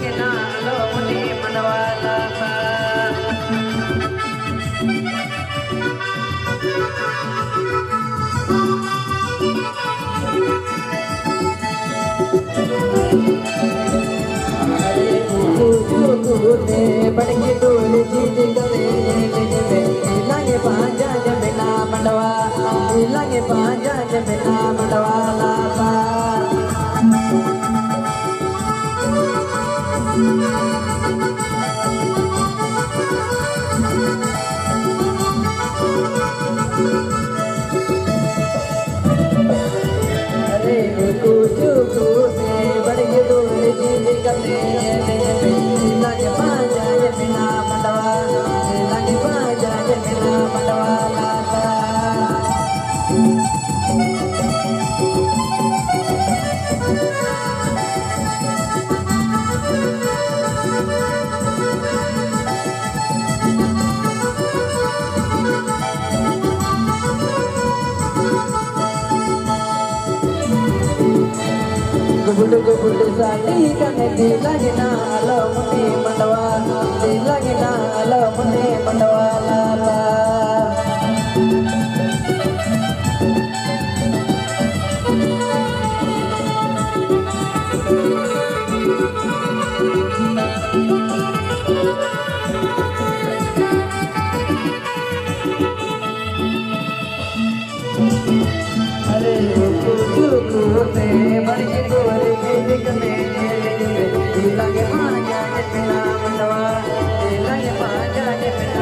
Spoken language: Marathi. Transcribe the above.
लागे ना लो मुने मनवाला बड़की दूर चीज करे लागे पांजा जमिना मंडवा लागे पांजा जमिना मंडवा लापा अरे कुछ बड़की दूर चीज करे लागे पांजा जमिना मंडवा लागे पांजा जमिना मंडवा लापा गुबुड साटी कने दी लागे ना लो मुने मंडवा दी लागे ना लो मुने मंडवा लापा अरे कुकुते बड़की दूर चीज में लागे पांजा जमिना मंडवा लागे पांजा जमिना